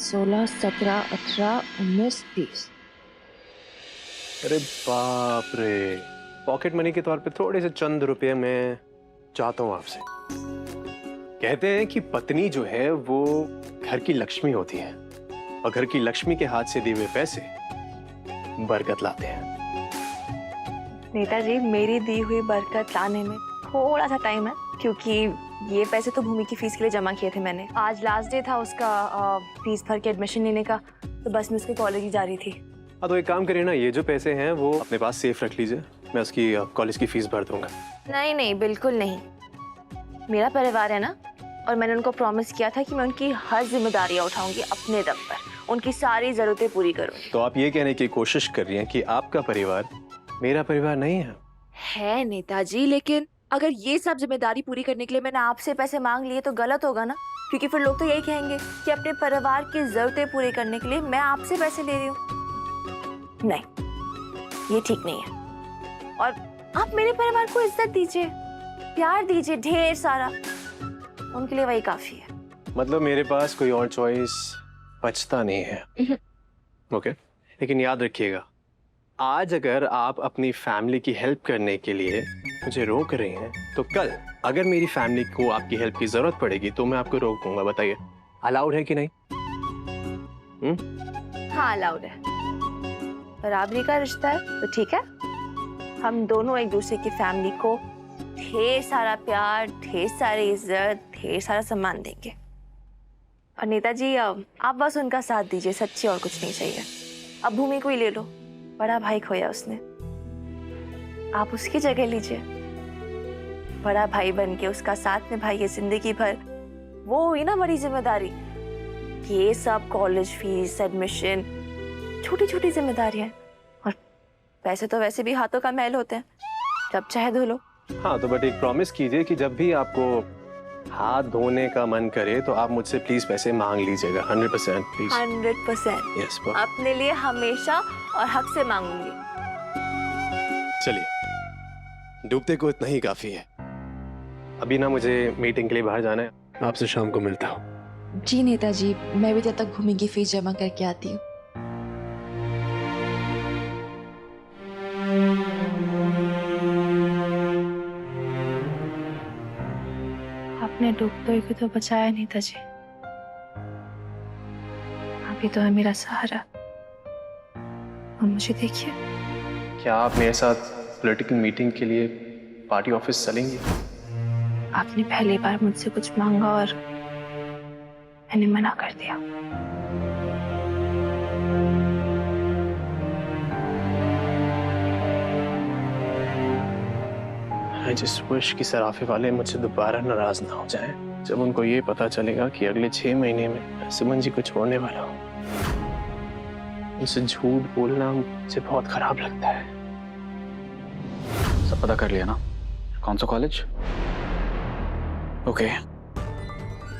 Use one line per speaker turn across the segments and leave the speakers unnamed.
16, 17, 18, 19, 20।
अरे बाप रे, पॉकेट मनी के तौर पे थोड़े से चंद रुपए मैं चाहता हूँ आपसे। कहते हैं कि पत्नी जो है वो घर की लक्ष्मी होती है और घर की लक्ष्मी के हाथ से दिए हुए पैसे बरकत लाते हैं।
नेताजी, मेरी दी हुई बरकत लाने में थोड़ा सा टाइम है, क्योंकि ये पैसे तो भूमि की फीस के लिए जमा किए थे मैंने। आज लास्ट डे था उसका फीस भर के एडमिशन लेने का, तो बस मैं उसके कॉलेज ही जा रही थी।
हाँ तो एक काम करिए ना, ये जो पैसे हैं वो अपने पास सेफ रख लीजिए, मैं उसकी कॉलेज की फीस भर दूंगा।
नहीं नहीं, बिल्कुल नहीं। मेरा परिवार है ना, और मैंने उनको प्रॉमिस किया था कि मैं उनकी हर जिम्मेदारियां उठाऊंगी अपने दम पर, उनकी सारी जरूरतें पूरी करूंगी।
तो आप ये कहने की कोशिश कर रही हैं कि आपका परिवार मेरा परिवार नहीं है?
है नेताजी, लेकिन अगर ये सब जिम्मेदारी पूरी करने के लिए मैंने आपसे पैसे मांग लिए तो गलत होगा ना, क्योंकि फिर लोग तो यही कहेंगे कि अपने परिवार की जरूरतें पूरी करने के लिए मैं आपसे पैसे ले रही हूँ। नहीं, ये ठीक नहीं है। और आप मेरे परिवार को इज्जत दीजिए, प्यार दीजिए ढेर सारा, उनके लिए वही काफी है।
मतलब मेरे पास कोई और चॉइस बचता नहीं है। ओके, लेकिन याद रखिएगा, आज अगर आप अपनी फैमिली की हेल्प करने के लिए मुझे रोक रहे हैं, तो कल अगर मेरी फैमिली को आपकी हेल्प की जरूरत पड़ेगी तो मैं आपको रोक दूंगा। बताइए, अलाउड है कि नहीं?
हाँ, अलाउड है। बराबरी का रिश्ता है तो ठीक है, हम दोनों एक दूसरे की फैमिली को ढेर सारा प्यार, ढेर सारी इज्जत, ढेर सारा सम्मान देंगे। और नेताजी, आप बस उनका साथ दीजिए, सच्ची और कुछ नहीं चाहिए। अब भूमि को ही ले लो, बड़ा भाई खोया उसने, आप उसकी जगह लीजिए। बड़ा भाई बन के उसका साथ निभाइए जिंदगी भर। वो हुई ना बड़ी जिम्मेदारी। ये सब कॉलेज फीस, एडमिशन, छोटी छोटी जिम्मेदारियां, और पैसे तो वैसे भी हाथों का मैल होते हैं, जब चाहे धो लो।
हाँ तो बट एक प्रॉमिस कीजिए कि जब भी आपको हाथ धोने का मन करे तो आप मुझसे प्लीज पैसे मांग लीजिएगा। 100% प्लीज।
100%।
यस।
अपने लिए हमेशा और हक से मांगूंगी।
चलिए, डूबते को इतना ही काफी है। अभी ना मुझे मीटिंग के लिए बाहर जाना है, आपसे शाम को मिलता हूँ।
जी नेताजी, मैं भी तब तक भूमि की फीस जमा करके आती हूँ।
आपने डूबते को तो बचाया नेताजी, अभी तो है मेरा सहारा। और मुझे देखिए।
क्या आप मेरे साथ पॉलिटिकल मीटिंग के लिए पार्टी ऑफिस चलेंगी?
आपने पहली बार मुझसे कुछ मांगा और मैंने मना कर दिया।
I just wish कि सराफे वाले मुझसे दोबारा नाराज ना हो जाएं, जब उनको ये पता चलेगा कि अगले 6 महीने में सुमन जी को छोड़ने वाला हूँ। उनसे झूठ बोलना मुझे बहुत खराब लगता है।
सब पता कर लिया ना? कौन सा कॉलेज? ओके,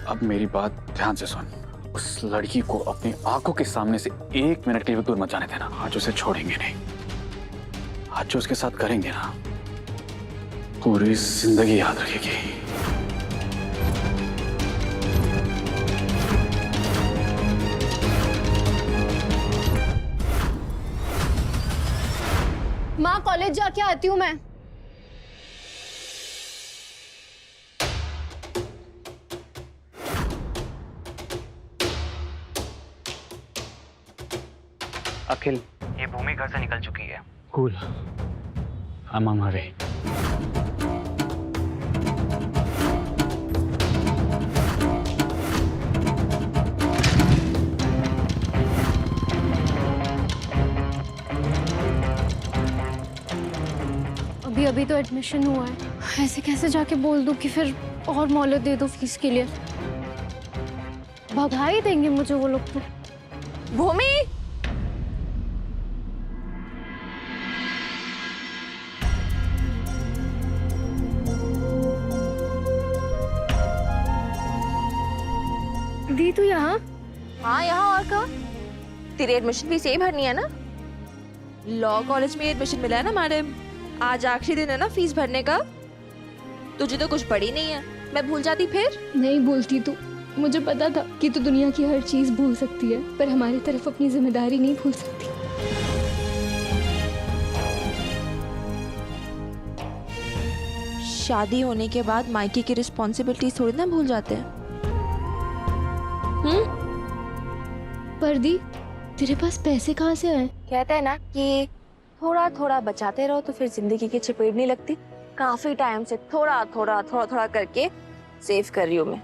अब मेरी बात ध्यान से सुन। उस लड़की को अपनी आंखों के सामने से 1 मिनट के लिए दूर मत जाने देना। आज उसे छोड़ेंगे नहीं। आज जो उसके साथ करेंगे ना, पूरी जिंदगी याद रखेगी।
माँ, कॉलेज जाके आती हूँ मैं।
अखिल, ये भूमि घर से निकल चुकी है।
Cool, I'm on my way.
अभी अभी तो एडमिशन हुआ है, ऐसे कैसे जाके बोल दूं कि फिर और मोहलत दे दो फीस के लिए? भगा ही देंगे मुझे वो लोग तो।
भूमि,
दी तू यहाँ?
हाँ यहाँ, और कहाँ? तेरी एडमिशन फीस यही भरनी है ना? लॉ कॉलेज में एडमिशन मिला है ना मैडम, आज आखिरी दिन है ना फीस भरने का। तुझे तो कुछ पड़ी नहीं है, मैं भूल जाती फिर।
नहीं बोलती तू, मुझे पता था कि तू दुनिया की हर चीज भूल सकती है, पर हमारी तरफ अपनी जिम्मेदारी नहीं भूल सकती।
शादी होने के बाद मायके की रिस्पॉन्सिबिलिटीज थोड़ी ना भूल जाते हैं।
पर दी, तेरे पास पैसे कहाँ से आए?
कहते हैं ना कि थोड़ा थोड़ा बचाते रहो तो फिर जिंदगी की चपेट नहीं लगती। काफी टाइम से थोड़ा थोड़ा थोड़ा थोड़ा करके सेव कर रही हूँ मैं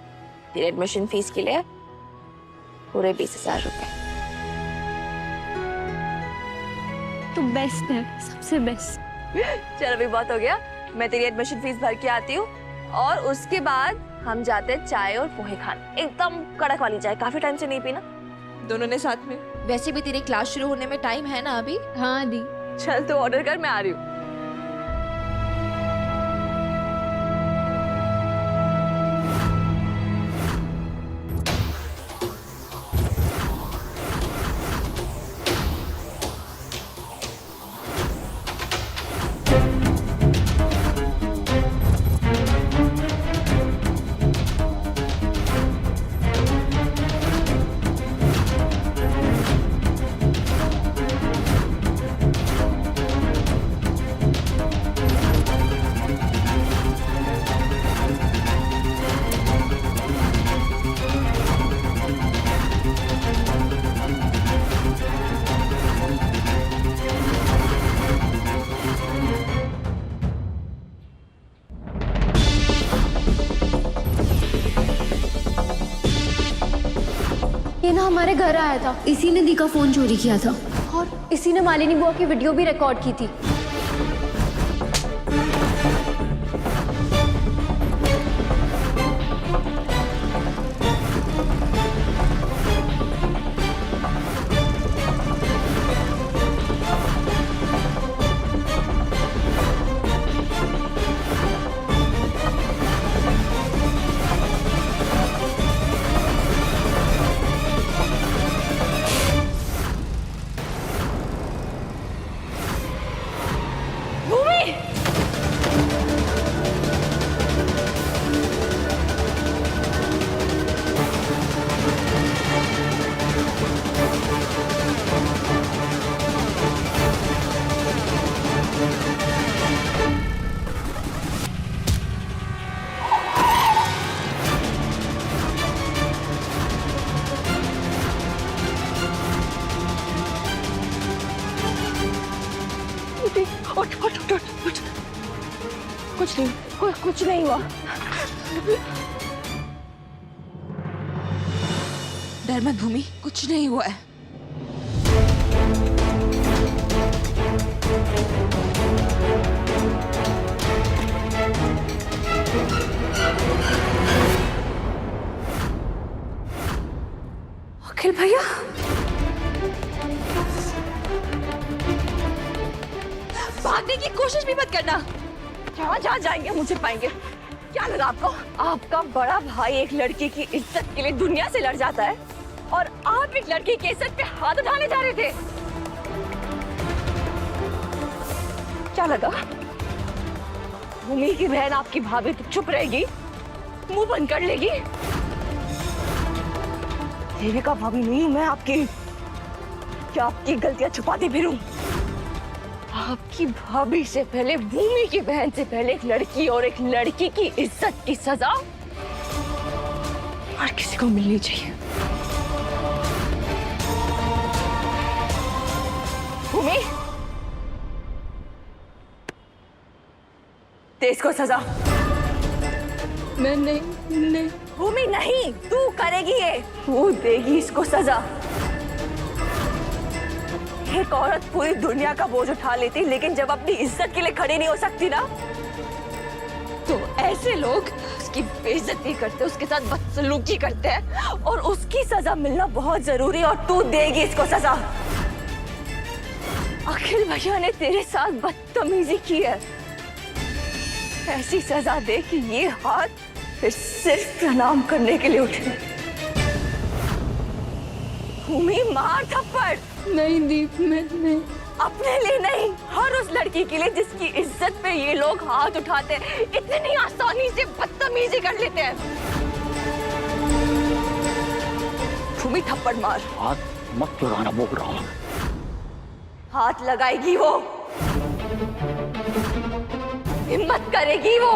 तेरे एडमिशन फीस के लिए पूरे 20,000 रुपए।
तू बेस्ट है, सबसे बेस्ट।
चल अभी बहुत हो गया, मैं तेरी एडमिशन फीस भर के आती हूँ और उसके बाद हम जाते हैं चाय और पोहे खाने। एकदम कड़क वाली चाय, काफी टाइम से नहीं पीना दोनों ने साथ में।
वैसे भी तेरी क्लास शुरू होने में टाइम है ना अभी।
हाँ दी।
चल तो ऑर्डर कर, मैं आ रही हूँ।
ये ना हमारे घर आया था, इसी ने दी का फोन चोरी किया था और इसी ने मालिनी बुआ की वीडियो भी रिकॉर्ड की थी।
कुछ नहीं हुआ।
डर मत भूमि, कुछ नहीं हुआ है।
अखिल भैया, भागने की कोशिश भी मत करना। जहाँ जाएंगे मुझे पाएंगे। क्या लगा आपको? आपका बड़ा भाई एक लड़की की इज्जत के लिए दुनिया से लड़ जाता है और आप एक लड़की की इज्जत पे हाथ उठाने जा रहे थे। क्या लगा भूमि की बहन आपकी भाभी तो चुप रहेगी, मुंह बंद कर लेगी? देविका भाभी नहीं हूं मैं आपकी, क्या आपकी गलतियां छुपाती फिरूं? आपकी भाभी से पहले, भूमि की बहन से पहले एक लड़की और एक लड़की की इज्जत की सजा हर किसी को मिलनी चाहिए। भूमि, दे इसको सजा।
मैं नहीं।
भूमि नहीं, तू करेगी ये, तू देगी इसको सजा। एक औरत पूरी दुनिया का बोझ उठा लेती, लेकिन जब अपनी इज्जत के लिए खड़ी नहीं हो सकती ना, तो ऐसे लोग उसकी बेइज्जती करते, उसके साथ बदसलूकी करते हैं और उसकी सजा मिलना बहुत जरूरी, और तू देगी इसको सजा। अखिल भैया ने तेरे साथ बदतमीजी की है, ऐसी सजा दे कि ये हाथ फिर सिर्फ प्रणाम करने के लिए उठे। भूमि, मार थप्पड़।
नहीं दीप, मैं नहीं।
अपने लिए नहीं, हर उस लड़की के लिए जिसकी इज्जत पे ये लोग हाथ उठाते हैं, इतनी आसानी से बदतमीजी कर लेते हैं। भूमि थप्पड़ मार।
हाथ मत लगाना बोल रहा हूँ।
हाथ लगाएगी वो, हिम्मत करेगी वो।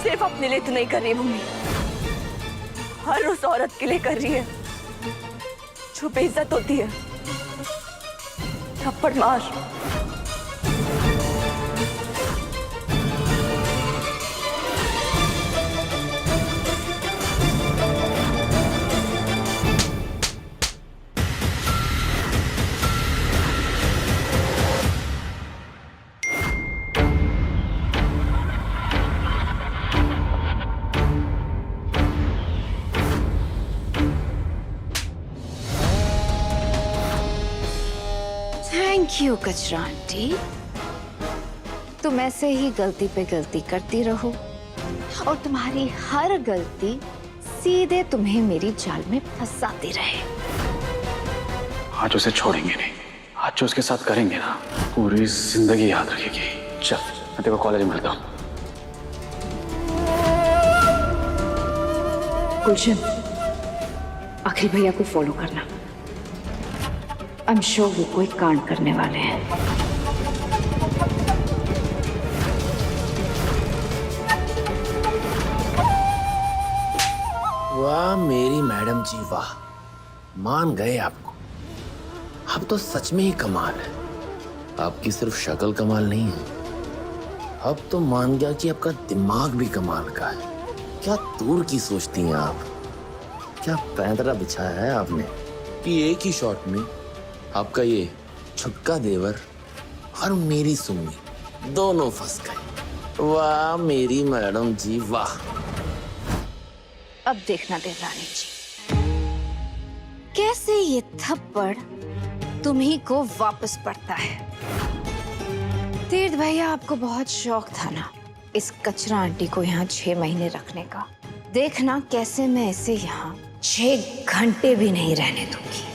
सिर्फ अपने लिए तो नहीं कर रही भूमि, हर उस औरत के लिए कर रही है जो बेइज्जत होती है। थप्पड़ मार।
थैंक यू कचरा आंटी। तुम ऐसे ही गलती पे गलती करती रहो और तुम्हारी हर गलती सीधे तुम्हें मेरी जाल में फंसाती रहे।
आज उसे छोड़ेंगे नहीं, आज जो उसके साथ करेंगे ना पूरी जिंदगी याद रखेगी। चल मैं तेरे को कॉलेज में मिलता हूँ।
गुलशन, अखिल भैया को फॉलो करना। आई एम श्योर वो कोई कांड करने वाले हैं।
वाह मेरी मैडम जी वाह, मान गए आपको। अब तो सच में ही कमाल है। आपकी सिर्फ शक्ल कमाल नहीं है, अब तो मान गया कि आपका दिमाग भी कमाल का है। क्या दूर की सोचती हैं आप, क्या पैंतरा बिछाया है आपने कि एक ही शॉट में आपका ये छुटका देवर और मेरी सुम्मी दोनों फंस गए। वाह मेरी मैडम जी वाह।
अब देखना देवरानी जी, कैसे ये थप्पड़ तुम्ही को वापस पड़ता है। तीर्थ भैया, आपको बहुत शौक था ना इस कचरा आंटी को यहाँ 6 महीने रखने का। देखना कैसे मैं इसे यहाँ 6 घंटे भी नहीं रहने दूंगी।